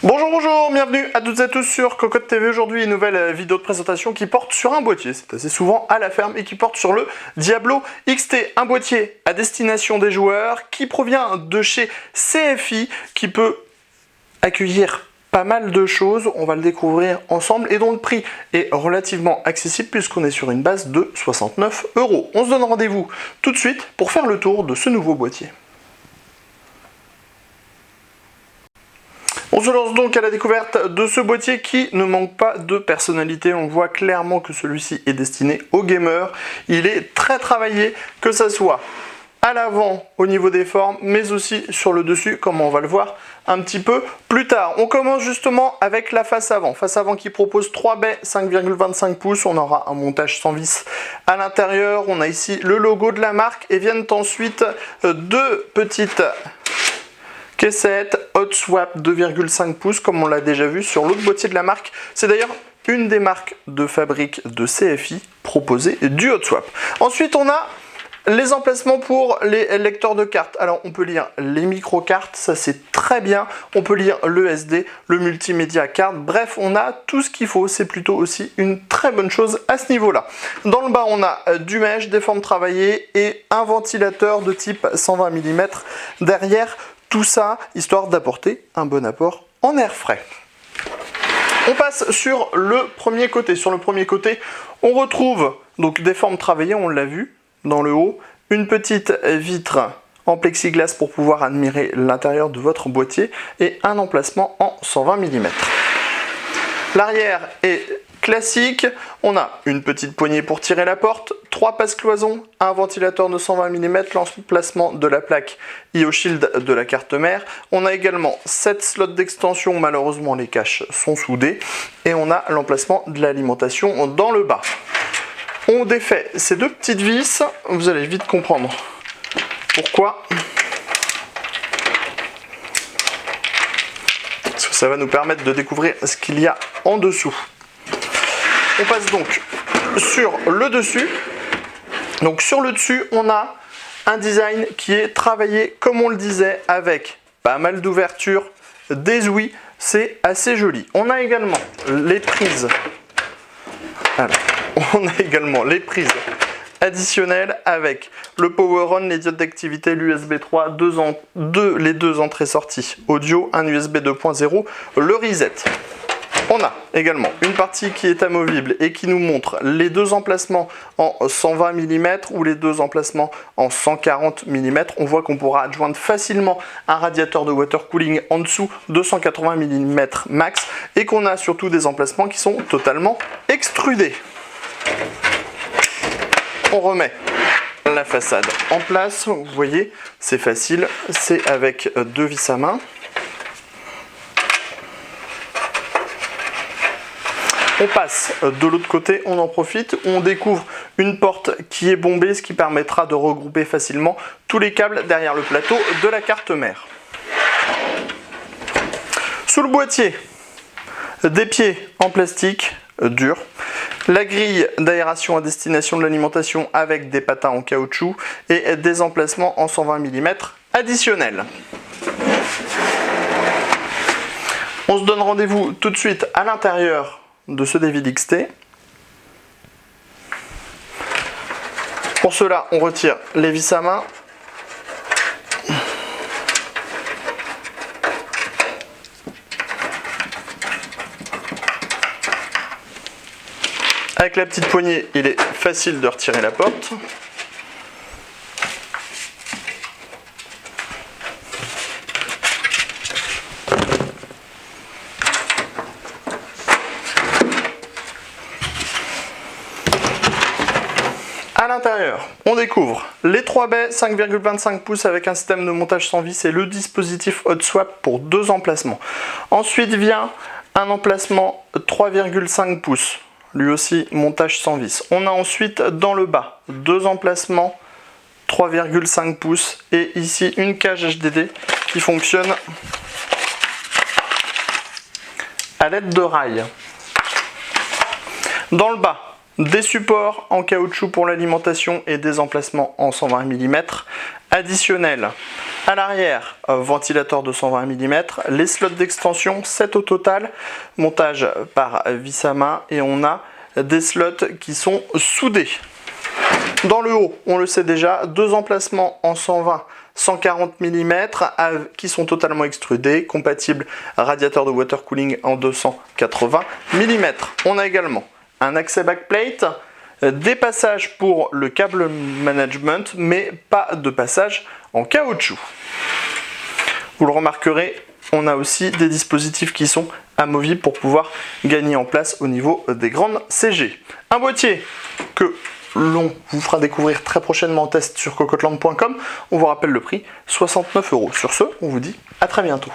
Bonjour, bienvenue à toutes et à tous sur Cocotte TV. Aujourd'hui, une nouvelle vidéo de présentation qui porte sur un boîtier, c'est assez souvent à la ferme, et qui porte sur le Diablo XT, un boîtier à destination des joueurs qui provient de chez CFI, qui peut accueillir pas mal de choses, on va le découvrir ensemble, et dont le prix est relativement accessible puisqu'on est sur une base de 69 €. On se donne rendez-vous tout de suite pour faire le tour de ce nouveau boîtier. On se lance donc à la découverte de ce boîtier qui ne manque pas de personnalité. On voit clairement que celui-ci est destiné aux gamers. Il est très travaillé, que ça soit à l'avant au niveau des formes, mais aussi sur le dessus, comme on va le voir un petit peu plus tard. On commence justement avec la face avant. Face avant qui propose 3 baies 5,25 pouces. On aura un montage sans vis à l'intérieur. On a ici le logo de la marque et viennent ensuite deux petites caissette Hot Swap 2,5 pouces comme on l'a déjà vu sur l'autre boîtier de la marque. C'est d'ailleurs une des marques de fabrique de CFI proposée du Hot Swap. Ensuite on a les emplacements pour les lecteurs de cartes. Alors on peut lire les micro-cartes, ça c'est très bien. On peut lire le SD, le multimédia card. Bref, on a tout ce qu'il faut. C'est plutôt aussi une très bonne chose à ce niveau-là. Dans le bas, on a du mesh, des formes travaillées et un ventilateur de type 120 mm derrière. Tout ça, histoire d'apporter un bon apport en air frais. On passe sur le premier côté. Sur le premier côté, on retrouve donc des formes travaillées, on l'a vu dans le haut, une petite vitre en plexiglas pour pouvoir admirer l'intérieur de votre boîtier et un emplacement en 120 mm. L'arrière est classique, on a une petite poignée pour tirer la porte, 3 passe-cloisons, un ventilateur de 120 mm, l'emplacement de la plaque IO Shield de la carte mère. On a également 7 slots d'extension, malheureusement les caches sont soudées, et on a l'emplacement de l'alimentation dans le bas. On défait ces deux petites vis, vous allez vite comprendre pourquoi. Parce que ça va nous permettre de découvrir ce qu'il y a en dessous. On passe donc sur le dessus. Donc sur le dessus, on a un design qui est travaillé, comme on le disait, avec pas mal d'ouvertures, des ouïes, c'est assez joli. On a également les prises. Alors, on a également les prises additionnelles avec le power on, les diodes d'activité, l'USB 3, les deux entrées-sorties audio, un USB 2.0, le reset. On a également une partie qui est amovible et qui nous montre les deux emplacements en 120 mm ou les deux emplacements en 140 mm. On voit qu'on pourra adjoindre facilement un radiateur de water cooling en dessous de 180 mm max et qu'on a surtout des emplacements qui sont totalement extrudés. On remet la façade en place. Vous voyez, c'est facile, c'est avec deux vis à main. On passe de l'autre côté, on en profite, on découvre une porte qui est bombée, ce qui permettra de regrouper facilement tous les câbles derrière le plateau de la carte mère. Sous le boîtier, des pieds en plastique dur, la grille d'aération à destination de l'alimentation avec des patins en caoutchouc et des emplacements en 120 mm additionnels. On se donne rendez-vous tout de suite à l'intérieur de ce David XT. Pour cela, on retire les vis à main. Avec la petite poignée, il est facile de retirer la porte. À l'intérieur, on découvre les 3 baies 5,25 pouces avec un système de montage sans vis et le dispositif Hot Swap pour 2 emplacements. Ensuite vient un emplacement 3,5 pouces, lui aussi montage sans vis. On a ensuite dans le bas 2 emplacements 3,5 pouces et ici une cage HDD qui fonctionne à l'aide de rails. Dans le bas, des supports en caoutchouc pour l'alimentation et des emplacements en 120 mm. Additionnels. À l'arrière, ventilateur de 120 mm. Les slots d'extension, 7 au total. Montage par vis à main et on a des slots qui sont soudés. Dans le haut, on le sait déjà, deux emplacements en 120 140 mm qui sont totalement extrudés, compatibles radiateur de water cooling en 280 mm. On a également un accès backplate, des passages pour le câble management, mais pas de passage en caoutchouc. Vous le remarquerez, on a aussi des dispositifs qui sont amovibles pour pouvoir gagner en place au niveau des grandes CG. Un boîtier que l'on vous fera découvrir très prochainement en test sur cocoteland.com. On vous rappelle le prix, 69 €. Sur ce, on vous dit à très bientôt.